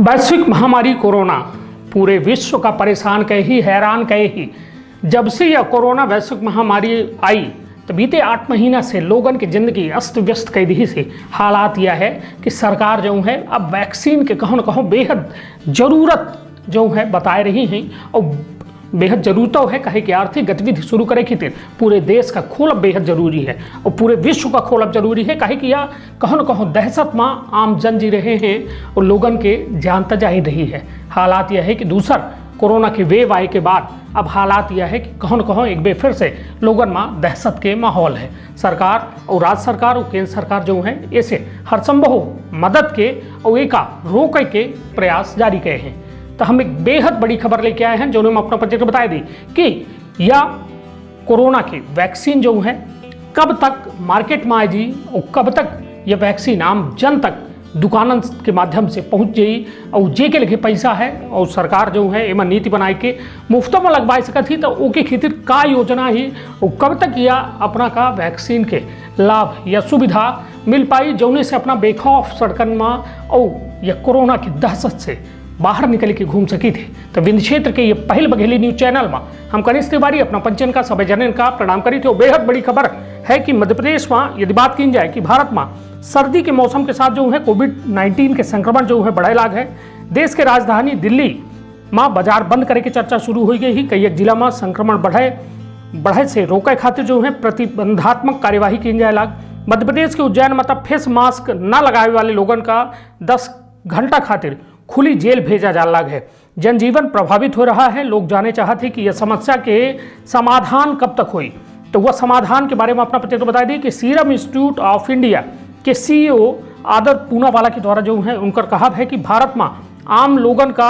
वैश्विक महामारी कोरोना पूरे विश्व का परेशान कहे ही हैरान कहे ही। जब से यह कोरोना वैश्विक महामारी आई तो बीते 8 महीना से लोगों की ज़िंदगी अस्त व्यस्त कर दी से हालात यह है कि सरकार जो है अब वैक्सीन के कहो न कहो बेहद ज़रूरत जो है बताए रही हैं और बेहद ज़रूरत है कहे कि आर्थिक गतिविधि शुरू करे खातिर पूरे देश का खोलब बेहद जरूरी है और पूरे विश्व का खोलब जरूरी है कहे कि यह कहो न कहो दहशत में आम जन जी रहे हैं और लोगन के जान जा ही रही है। हालात यह है कि दूसर कोरोना के वेव आए के बाद अब हालात यह है कि कहो न कहो एक बार फिर से लोगन में दहशत के माहौल है। सरकार और राज्य सरकार और केंद्र सरकार जो है ऐसे हर संभव मदद के और एक रोके के प्रयास जारी किए हैं। तो हम एक बेहद बड़ी खबर लेके आए हैं जो हम अपना प्रोजेक्ट बता दी कि यह कोरोना की वैक्सीन जो है कब तक मार्केट में आएगी और कब तक यह वैक्सीन आम जन तक दुकानों के माध्यम से पहुंच जाई और जे के लिखे पैसा है और सरकार जो है एम नीति बनाए के मुफ्त में लगवा सकती थी तो ओके खातिर का योजना ही और कब तक यह अपना का वैक्सीन के लाभ या सुविधा मिल पाई जौने से अपना बेखौफ सड़कन में और यह कोरोना की दहशत से बाहर निकल के घूम सकी थे। तो विंध्य क्षेत्र के ये पहल बघेली न्यूज चैनल में हम कनिष्ठ तिवारी अपना पंचन का सभी जनन का प्रणाम करी थे। और बेहद बड़ी खबर है कि मध्य प्रदेश में यदि बात की जाए कि भारत में सर्दी के मौसम के साथ जो है कोविड-19 के संक्रमण जो है बढ़े लाग है। देश के राजधानी दिल्ली में बाजार बंद करे की चर्चा शुरू हो गई ही। कई एक जिला में संक्रमण बढ़े से रोके खातिर जो है प्रतिबंधात्मक कार्यवाही की जाए लाग। मध्य प्रदेश के उज्जैन में तब फेस मास्क न लगाए वाले लोगों का 10 घंटा खातिर खुली जेल भेजा जा लाग है। जनजीवन प्रभावित हो रहा है। लोग जाने चाहते कि यह समस्या के समाधान कब तक हुई तो वह समाधान के बारे में अपना प्रतिक्रिया बता दी कि सीरम इंस्टीट्यूट ऑफ इंडिया के सीईओ आदर पूनावाला के द्वारा जो है उनका कहा है कि भारत में आम लोगन का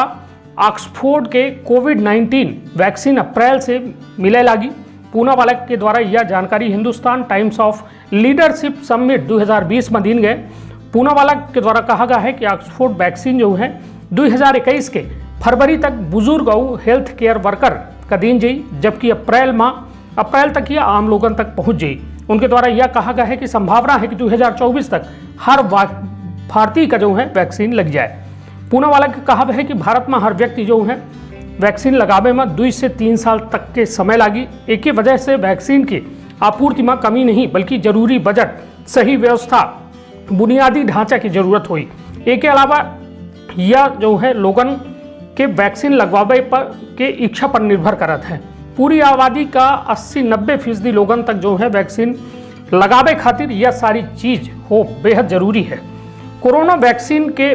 ऑक्सफोर्ड के कोविड-19 वैक्सीन अप्रैल से मिले लागी। पूनावाला के द्वारा यह जानकारी Hindustan times of leadership summit 2020 में दी गए। पूनावाला के द्वारा कहा गया है कि ऑक्सफोर्ड वैक्सीन जो है 2021 के फरवरी तक बुजुर्ग और हेल्थ केयर वर्कर का दिन जाई जबकि अप्रैल तक यह आम लोगों तक पहुंच जाई। उनके द्वारा यह कहा गया है कि संभावना है कि 2024 तक हर भारतीय का जो है वैक्सीन लग जाए। पूनावाला का कहा है कि भारत में हर व्यक्ति जो है वैक्सीन लगावे में 2 से 3 साल तक के समय लगी। एक ही वजह से वैक्सीन की आपूर्ति में कमी नहीं बल्कि जरूरी बजट, सही व्यवस्था, बुनियादी ढांचा की जरूरत हुई। एक के अलावा यह जो है लोगन के वैक्सीन लगवावे पर के इच्छा पर निर्भर करत है। पूरी आबादी का 80-90% लोगन तक जो है वैक्सीन लगावे खातिर यह सारी चीज हो बेहद जरूरी है। कोरोना वैक्सीन के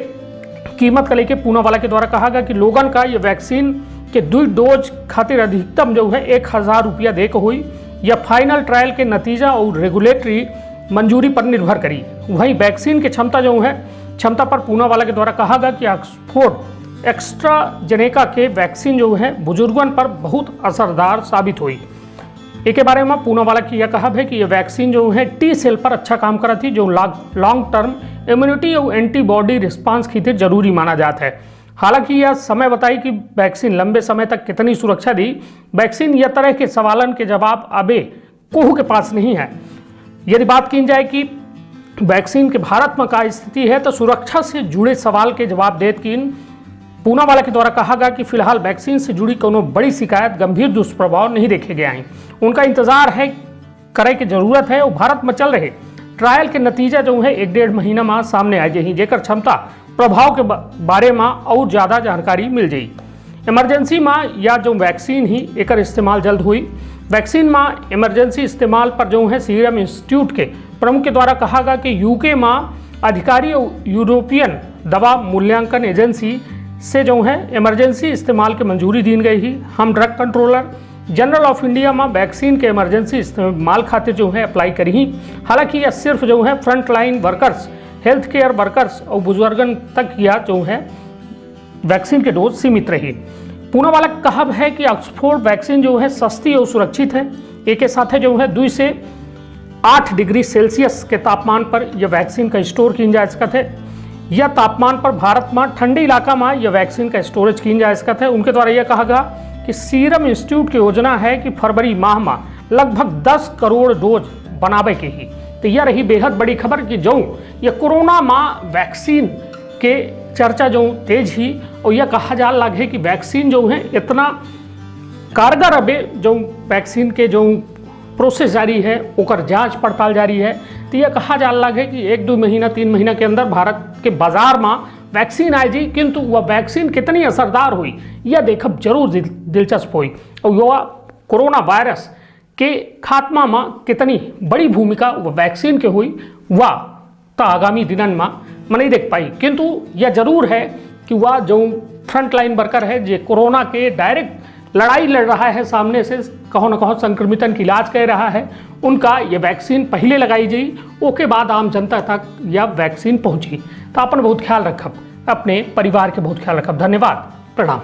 कीमत का लेके पूनावाला के द्वारा कहा गया कि लोगन का यह वैक्सीन के 2 डोज खातिर अधिकतम जो है 1000 रुपया दे के हुई। यह फाइनल ट्रायल के नतीजा और रेगुलेटरी मंजूरी पर निर्भर करी। वहीं वैक्सीन की क्षमता पर पूनावाला के द्वारा कहा गया कि ऑक्सफोर्ड एस्ट्राजेनेका के वैक्सीन जो है बुजुर्गों पर बहुत असरदार साबित हुई। एक बारे में पूनावाला की यह कहा है कि यह वैक्सीन जो है टी सेल पर अच्छा काम करा थी जो लॉन्ग टर्म इम्यूनिटी और एंटीबॉडी रिस्पांस की जरूरी माना जाता है। हालांकि यह समय बताई कि वैक्सीन लंबे समय तक कितनी सुरक्षा दी। वैक्सीन यह तरह के सवालन के जवाब अबे कोहू के पास नहीं है। यदि बात की जाए कि वैक्सीन के भारत में क्या स्थिति है तो सुरक्षा से जुड़े सवाल के जवाब देत कि पूनावाला के द्वारा कहा गया कि फिलहाल वैक्सीन से जुड़ी कोनो बड़ी शिकायत, गंभीर दुष्प्रभाव नहीं देखे गए हैं। उनका इंतजार है करे की जरूरत है और भारत में चल रहे ट्रायल के नतीजा जो है 1-1.5 महीना में सामने आ जाए जेकर क्षमता प्रभाव के बारे में और ज़्यादा जानकारी मिल जाए। इमरजेंसी में या जो वैक्सीन ही एक इस्तेमाल जल्द हुई। वैक्सीन में इमरजेंसी इस्तेमाल पर जो है सीरम इंस्टीट्यूट के प्रमुख के द्वारा कहा गया कि यूके में अधिकारी और यूरोपियन दवा मूल्यांकन एजेंसी से जो है इमरजेंसी इस्तेमाल की मंजूरी दी गई ही। हम drug controller general of India में वैक्सीन के इमरजेंसी इस्तेमाल खातिर जो है अप्लाई करी ही। हालांकि यह सिर्फ जो है front line workers, health care workers और बुजुर्गन तक यह जो है वैक्सीन के डोज सीमित रही। पूनावाला का कहा है कि ऑक्सफोर्ड वैक्सीन जो है सस्ती और सुरक्षित है। एक के साथ जो है 2 से 8 डिग्री सेल्सियस के तापमान पर यह वैक्सीन का स्टोर की जा सकता है। यह तापमान पर भारत में ठंडे इलाका में यह वैक्सीन का स्टोरेज की जा सकता है। उनके द्वारा यह कहा गया कि सीरम इंस्टीट्यूट की योजना है कि फरवरी माह में लगभग 10 करोड़ डोज बनावे के ही। तो यह रही बेहद बड़ी खबर कि जो ये कोरोना में वैक्सीन के चर्चा जो तेज ही और यह कहा जा लगे कि वैक्सीन जो है इतना कारगर अबे जो वैक्सीन के जो प्रोसेस जारी है ओकर जांच पड़ताल जारी है, तो यह कहा जा लगे कि 1-2 महीना 3 महीना के अंदर भारत के बाजार में वैक्सीन आई जी, किंतु वह वैक्सीन कितनी असरदार हुई यह देखब जरूर दिलचस्प हुई और युवा कोरोना वायरस के खात्मा में कितनी बड़ी भूमिका वह वैक्सीन के हुई वह तो आगामी दिनन में नहीं देख पाई। किंतु यह जरूर है कि वह जो फ्रंट लाइन वर्कर है जो कोरोना के डायरेक्ट लड़ाई लड़ रहा है, सामने से कहो न कहो संक्रमितन की इलाज कर रहा है, उनका ये वैक्सीन पहले लगाई जाई, ओके बाद आम जनता तक यह वैक्सीन पहुंची। तो अपन बहुत ख्याल रखब, अपने परिवार के बहुत ख्याल रखब। धन्यवाद, प्रणाम।